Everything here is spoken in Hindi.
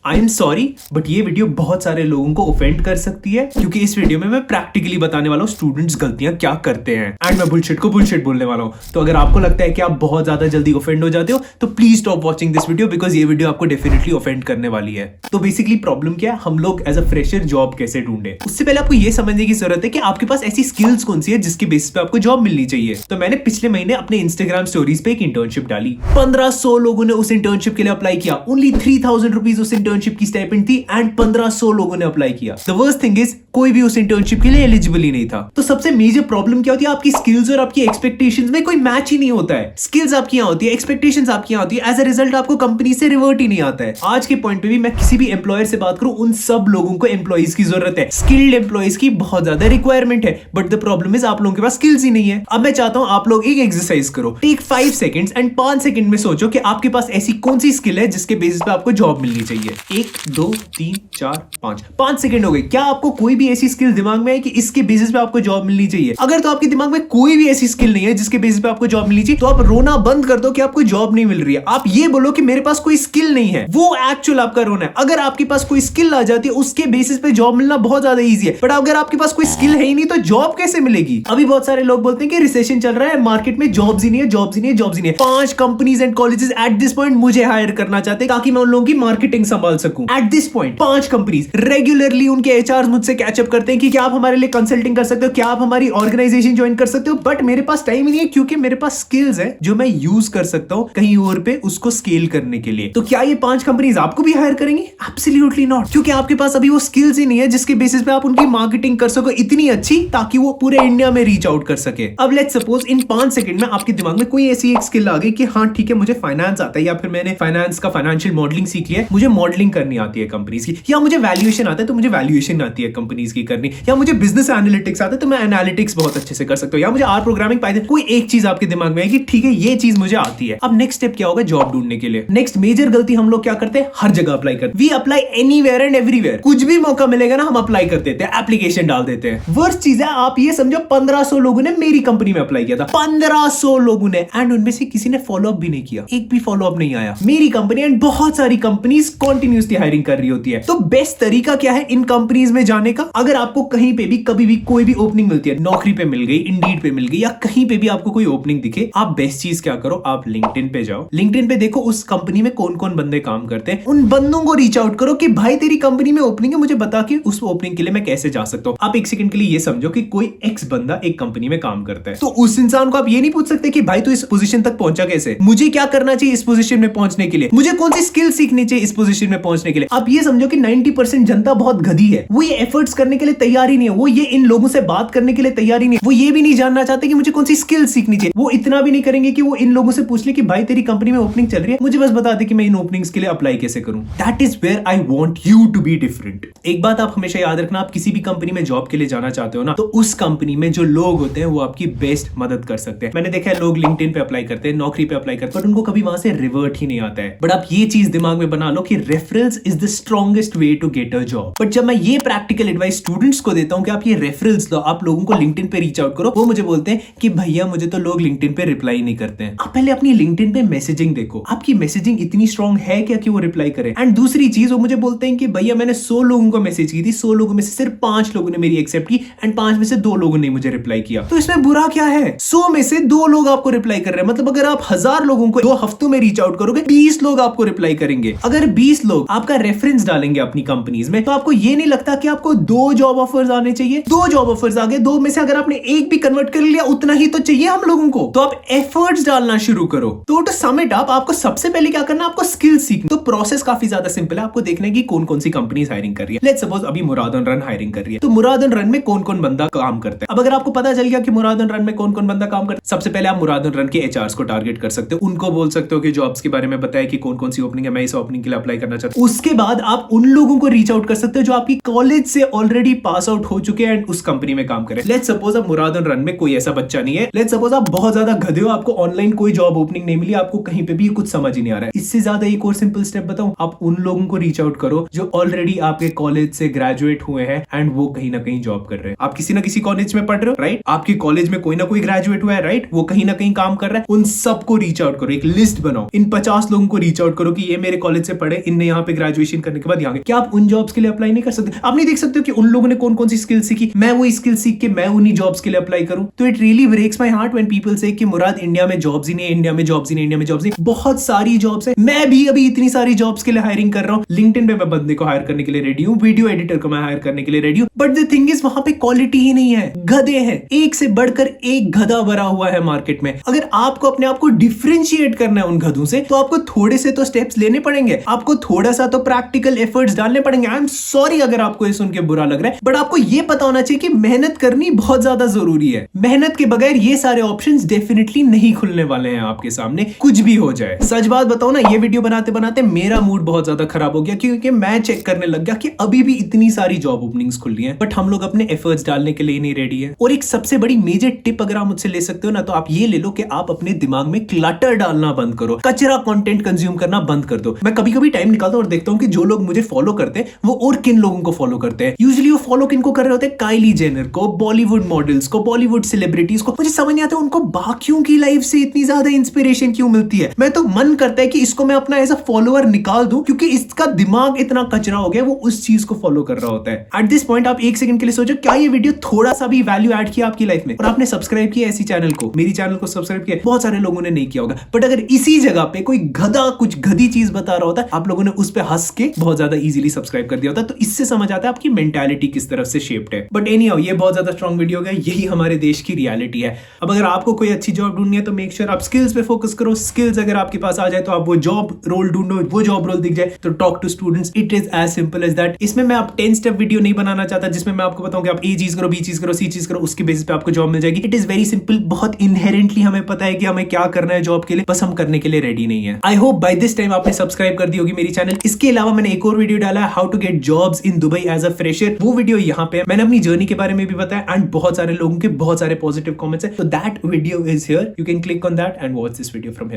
आई एम सॉरी बट ये वीडियो बहुत सारे लोगों को ऑफेंड कर सकती है, क्योंकि इस वीडियो में मैं प्रैक्टिकली बताने वाला हूँ स्टूडेंट्स गलतियां क्या करते हैं एंड मैं बुलशिट को बुलशिट बोलने वाला हूँ। तो अगर आपको लगता है कि आप बहुत ज्यादा जल्दी ऑफेंड हो जाते हो तो please stop watching this video, because ये वीडियो आपको डेफिनेटली ऑफेंड करने वाली है। तो बेसिकली प्रॉब्लम क्या है, हम लोग एज अ फ्रेशर जॉब कैसे ढूंढे, उससे पहले आपको ये समझने की जरूरत है कि आपके पास ऐसी स्किल्स कौन सी है जिसके बेसिस पे आपको जॉब मिलनी चाहिए। तो मैंने पिछले महीने अपने इंस्टाग्राम स्टोरीज पे एक इंटर्नशिप डाली, 1500 लोगों ने उस इंटर्नशिप के लिए अप्लाई किया। ओनली 3000 रुपीज उस इंटर्नशिप की स्टाइपेंड थी एंड 1500 लोगों ने अप्लाई किया। द वर्स्ट थिंग इज कोई भी उस इंटर्नशिप के लिए एलिजिबल ही नहीं था। तो सबसे मेजर प्रॉब्लम क्या होती है, आपकी स्किल्स और आपकी एक्सपेक्टेशंस में कोई मैच ही नहीं होता है। स्किल्स आपकी यहाँ होती है, एक्सपेक्टेशंस आपकी यहाँ होती है, एज अ रिजल्ट आपको कंपनी से रिवर्ट ही नहीं आता है। आज के पॉइंट पे भी मैं किसी भी एम्प्लॉयर से बात करूं, उन सब लोगों को एम्प्लॉइज की जरूरत है, स्किल्ड एम्प्लॉइज की बहुत ज्यादा रिक्वायरमेंट है। बट द प्रॉब्लम इज आप लोगों के पास स्किल्स ही नहीं है। अब मैं चाहता हूं आप लोग एक एक्सरसाइज करो, टेक 5 सेकंड्स एंड 5 सेकंड में सोचो कि आपके पास ऐसी कौन सी स्किल है जिसके बेसिस पे आपको जॉब मिलनी चाहिए। 1 2 3 4 5 सेकंड हो गए। क्या आपको कोई भी ऐसी स्किल दिमाग में है कि इसके बेसिस पे आपको जॉब मिलनी चाहिए? अगर तो आपके दिमाग में कोई भी ऐसी स्किल नहीं है जिसके बेसिस पे आपको जॉब मिलनी चाहिए, तो आप रोना बंद कर दो कि आपको जॉब नहीं मिल रही है। आप ये बोलो कि मेरे पास कोई स्किल नहीं है, वो एक्चुअल आपका रोना है। अगर आपके पास कोई स्किल आ जाती है उसके बेसिस पे जॉब मिलना बहुत ज्यादा इजी है। बट अगर आपके पास कोई स्किल है ही नहीं तो जॉब कैसे मिलेगी? अभी बहुत सारे लोग बोलते हैं कि रिसेशन चल रहा है, मार्केट में जॉब्स ही नहीं है, जॉब्स ही नहीं है, जॉब्स ही नहीं है। 5 companies and colleges at this point मुझे हायर करना चाहते हैं ताकि मैं उन लोगों की मार्केटिंग संभाल सकूं। At this point 5 companies regularly उनके एचआर मुझसे कैचअप करते हैं कि क्या आप हमारे लिए कंसल्टिंग कर सकते हो, क्या आप हमारी ऑर्गेनाइजेशन ज्वाइन कर सकते हो। बट मेरे पास टाइम ही नहीं है, क्योंकि मेरे पास स्किल्स है जो मैं यूज कर सकता हूं कहीं और पे उसको स्केल करने के लिए। तो क्या ये 5 कंपनीज आपको भी हायर करेंगी? एब्सोल्युटली नॉट, क्योंकि आपके पास अभी वो स्किल्स ही नहीं है जिसके बेसिस पे आप उनकी मार्केटिंग कर सको इतनी अच्छी ताकि वो पूरे इंडिया में रीच आउट कर सके। अब लेट्स सपोज इन 5 सेकंड में आपके दिमाग में कोई ऐसी एक स्किल आ गई कि हाँ ठीक है, मुझे फाइनेंस आता है, या फिर मैंने फाइनेंस का फाइनेंशियल मॉडलिंग सीख लिया है, मुझे मॉडलिंग करनी आती है कंपनीज की, या मुझे वैल्यूएशन आता है तो मुझे वैल्यूएशन आती है कंपनीज की करनी, या मुझे बिजनेस एनालिटिक्स आता है तो मैं एनालिटिक्स बहुत अच्छे से कर सकता हूं, या मुझे आर प्रोग्रामिंग पाइथन। कोई एक चीज आपके दिमाग में है कि ठीक है ये चीज मुझे आती है। अब नेक्स्ट स्टेप क्या होगा जॉब ढूंढने के लिए? नेक्स्ट मेजर गलती हम लोग क्या करते हैं, हर जगह अप्लाई करते हैं। We apply anywhere and everywhere. कुछ भी मौका मिलेगा ना हम अप्लाई कर देते हैं, एप्लीकेशन डाल देते हैं। वर्स्ट चीज है, आप ये समझो 1500 लोगों ने मेरी कंपनी में अप्लाई किया था, 1500 लोगों ने, एंड उनमें से किसी ने फॉलो अप भी नहीं किया, एक भी फॉलो अप नहीं आया। मेरी कंपनी एंड बहुत सारी कंपनीज कंटिन्यूअसली हायरिंग कर रही होती है। तो बेस्ट तरीका क्या है इन कंपनीज में जाने का? अगर आपको कहीं पे भी कभी भी कोई भी ओपनिंग मिलती है, नौकरी पे मिल गई, इंडीड पे मिल गई, या कहीं पे भी आपको कोई ओपनिंग दिखे, आप बेस्ट चीज क्या करो, आप लिंक्डइन पे जाओ। लिंक्डइन पे देखो उस कंपनी में कौन कौन बंदे काम करते हैं, उन बंदों को रीच आउट करो कि भाई तेरी कंपनी में ओपनिंग है, मुझे बता कि उस ओपनिंग के लिए मैं कैसे जा सकता हूं। आप एक सेकंड के लिए ये समझो कि कोई एक्स बंदा एक कंपनी में काम करता है, तो उस इंसान को आप ये नहीं पूछ सकते कि भाई तू इस पोजीशन तक पहुंचा कैसे, मुझे क्या करना चाहिए इस पोजीशन में पहुंचने के लिए, मुझे कौन सी स्किल सीखनी चाहिए इस पोजीशन में पहुंचने के लिए। आप ये समझो कि 90% जनता बहुत गधी है, वो ये एफर्ट्स करने के लिए तैयार ही नहीं है, वो ये इन लोगों से बात करने के लिए तैयार ही नहीं है, वो ये भी नहीं जानना चाहते कि मुझे कौन सी स्किल सीखनी चाहिए। वो इतना भी नहीं करेंगे कि वो इन लोगों से पूछ ले कि भाई तेरी कंपनी में ओपनिंग चल रही है, मुझे बस बता दे कि मैं इन ओपनिंग्स के लिए अप्लाई कैसे करूं। That is where I want you to be different. एक बात आप हमेशा याद रखना, आप किसी भी कंपनी में जॉब के लिए जाना चाहते हो ना, तो उस कंपनी में जो लोग होते हैं वो आपकी बेस्ट मदद कर सकते हैं। मैंने देखा है लोग लिंक्डइन पे अप्लाई करते हैं, नौकरी पे अप्लाई करते हैं, बट उनको कभी वहां से रिवर्ट ही नहीं आता है। बट आप ये चीज दिमाग में बना लो कि referrals is the strongest way to get a job. But जब मैं ये प्रैक्टिकल एडवाइस स्टूडेंट्स को देता हूं कि आप ये रेफरल्स लो, आप लोगों को लिंक्डइन पे रीच आउट करो, वो मुझे बोलते हैं कि भैया मुझे तो लोग लिंक्डइन पे रिप्लाई नहीं करते हैं। आप पहले अपनी लिंक्डइन पे मैसेजिंग देखो, आपकी मैसेजिंग इतनी स्ट्रांग है क्या कि वो रिप्लाई करें। एंड दूसरी चीज, वो मुझे बोलते हैं कि भैया मैंने 100 लोगों को मैसेज की थी, 100 लोगों में से सिर्फ 5 लोगों ने मेरी एक्सेप्ट की एंड 5 में से 2 लोगों ने मुझे रिप्लाई किया। तो इसमें बुरा क्या है? 100 में से 2 लोग आपको रिप्लाई कर रहे हैं, मतलब अगर आप 1000 लोगों को 2 हफ्तों में रीच आउट करोगे, 20 लोग आपको रिप्लाई करेंगे। अगर 20 लोग आपका रेफरेंस डालेंगे अपनी कंपनीज में, तो आपको ये नहीं लगता कि आपको 2 जॉब ऑफर्स आने चाहिए? 2 जॉब ऑफर्स आ गए, 2 में से अगर आपने एक भी कन्वर्ट कर लिया, उतना ही तो चाहिए हम लोगों को। तो आप एफर्ट्स डालना शुरू करो। तो टू सम इट अप, आपको सबसे पहले क्या करना है, आपको स्किल्स सीखना। तो प्रोसेस काफी ज्यादा सिंपल है, आपको देखना है कि कौन कौन सी कंपनीज हायरिंग कर रही है। लेट्स सपोज अभी मुरादन रन हायरिंग कर रही है, तो मुरादन रन में कौन कौन बंदा काम करता है। अब अगर आपको पता चल गया कि मुरादन रन में कौन कौन बंदा काम करता है, सबसे पहले आप मुरादन रन के एचआर्स को टारगेट कर सकते हो, उनको बोल सकते हो कि जॉब्स के बारे में बताया कि कौन कौन सी ओपनिंग है, मैं इस ओपनिंग के लिए अप्लाई करना चाहता हूं। उसके बाद आप उन लोगों को रीच आउट कर सकते हो जो आपकी कॉलेज से ऑलरेडी पास आउट हो चुके हैं एंड उस कंपनी में काम करें। लेट्स सपोज अब मुरादन रन में कोई ऐसा बच्चा नहीं है, लेट्स सपोज आप बहुत ज्यादा गधे हो, आपको ऑनलाइन कोई जॉब ओपनिंग नहीं मिली, आपको कहीं पे भी कुछ समझ ही नहीं आ रहा है। इससे ज्यादा एक और सिंपल स्टेप बताऊं, आप उन लोगों को रीच आउट करो जो ऑलरेडी आपके कॉलेज से ग्रेजुएट हुए हैं एंड वो कहीं ना कहीं जॉब कर रहे हैं। आप किसी ना किसी कॉलेज में पढ़ रहे हो, राइट? आपके कॉलेज में कोई ना कोई ग्रेजुएट हुआ है, राइट? वो कहीं ना कहीं काम कर रहा है। उन सबको रीच आउट करो, एक लिस्ट बनाओ, इन 50 लोगों को रीच आउट करो कि ये मेरे कॉलेज से पढ़े, इनने यहाँ यहाँ पे ग्रेजुएशन करने के बाद यहाँ क्या आप उन जॉब्स के लिए अप्लाई नहीं कर सकते? आप नहीं देख सकते हो कि उन लोगों ने कौन कौन सी स्किल सीखी, मैं वो स्किल सीख के मैं उन्हीं जॉब्स के लिए अप्लाई करूं? तो it really breaks my heart when people say कि मुराद इंडिया में जॉब्स ही नहीं है, इंडिया में जॉब्स ही नहीं, इंडिया में जॉब्स नहीं। बहुत सारी जॉब्स है, मैं भी अभी इतनी सारी जॉब्स के लिए हायरिंग कर रहा हूं। लिंक्डइन पे मैं बंदे को हायर करने के लिए रेडी हूं, वीडियो एडिटर को मैं हायर करने के लिए रेडी हूं, बट द थिंग इज वहां पे क्वालिटी ही नहीं है, गधे हैं, एक से बढ़कर एक गधा भरा हुआ है मार्केट में। अगर आपको अपने आप को डिफरेंशिएट करना है उन गधों से, तो आपको थोड़े से तो स्टेप्स लेने पड़ेंगे, आपको थोड़ा सा तो प्रैक्टिकल एफर्ट्स डालने पड़ेंगे। आई एम सॉरी अगर आपको ये सुन के बुरा लग रहा है, बट आपको ये पता होना चाहिए कि मेहनत करनी बहुत ज्यादा जरूरी है। मेहनत के बगैर ये सारे ऑप्शंस डेफिनेटली नहीं खुलने वाले हैं आपके सामने, कुछ भी हो जाए। सच बात बताओ ना, ये वीडियो बनाते बनाते मेरा मूड बहुत ज्यादा खराब हो गया, क्योंकि मैं चेक करने लग गया कि अभी भी इतनी सारी जॉब ओपनिंग्स खुल रही हैं, बट हम लोग अपने एफर्ट्स डालने के लिए नहीं रेडी है। और एक सबसे बड़ी मेजर टिप अगर आप मुझसे ले सकते हो ना, तो आप ये ले लो कि आप अपने दिमाग में क्लटर डालना बंद करो, कचरा कंटेंट कंज्यूम करना बंद कर दो। मैं कभी कभी टाइम निकालता हूं और देखता हूं कि जो लोग मुझे फॉलो करते हैं वो और किन लोगों को फॉलो करते हैं। यूजुअली वो फॉलो किनको कर रहे होते हैं? काइली जेनर को, बॉलीवुड मॉडल्स को, बॉलीवुड सेलिब्रिटीज को। मुझे समझ नहीं आता उनको बाकियों की लाइफ से इतनी ज्यादा इंस्पिरेशन क्यों मिलती है। मैं तो मन करता है कि इसको मैं अपना एज अ फॉलोअर निकाल दूं, क्योंकि इसका दिमाग इतना कचरा हो गया, वो उस चीज को फॉलो कर रहा होता है। एट दिस पॉइंट आप एक सेकंड के लिए सोचो, क्या ये वीडियो थोड़ा सा भी वैल्यू ऐड किया आपकी लाइफ में? और आपने सब्सक्राइब किया ऐसी चैनल को, मेरी चैनल को सब्सक्राइब किया, बहुत सारे लोगों ने नहीं किया होगा। बट अगर इसी जगह पे कोई गधा कुछ गधी चीज बता रहा होता है, आप लोगों ने उस पे हंस के बहुत ज्यादा इजीली सब्सक्राइब कर दिया होता। तो इससे समझ आता है आपकी मेंटालिटी किस तरफ से शेप्ड है। बट एनीहाउ, ये बहुत ज्यादा स्ट्रॉन्ग वीडियो है, यही हमारे देश की रियलिटी है। अब अगर आपको कोई अच्छी जॉब ढूंढनी है तो मेक श्योर आप स्किल्स पे फोकस करो। स्किल्स अगर आपके पास आ जाए तो आप वो जॉब रोल ढूंढो, वो जॉब रोल दिख जाए तो talk to students. It is as simple as that. इसमें मैं आप 10 स्टेप वीडियो नहीं बनाना चाहता जिसमें मैं आपको बताऊं कि आप ए चीज करो, बी चीज करो, सी चीज करो, उसके बेसिस पे आपको जॉब मिल जाएगी। इट इज वेरी सिंपल, बहुत इनहेरेंटली हमें पता है कि हमें क्या करना है जॉब के लिए, बस हम करने के लिए रेडी नहीं है। I hope by this time आपने सब्सक्राइब कर दी होगी मेरी चैनल। इसके अलावा मैंने एक और वीडियो डाला है, how to get jobs in Dubai as a fresher. वो वीडियो यहाँ पे मैंने अपनी जर्नी के बारे में भी बताया एंड बहुत सारे लोगों के बहुत सारे पॉजिटिव कमेंट्स है। तो that video is here, you can click on that and watch this video from here.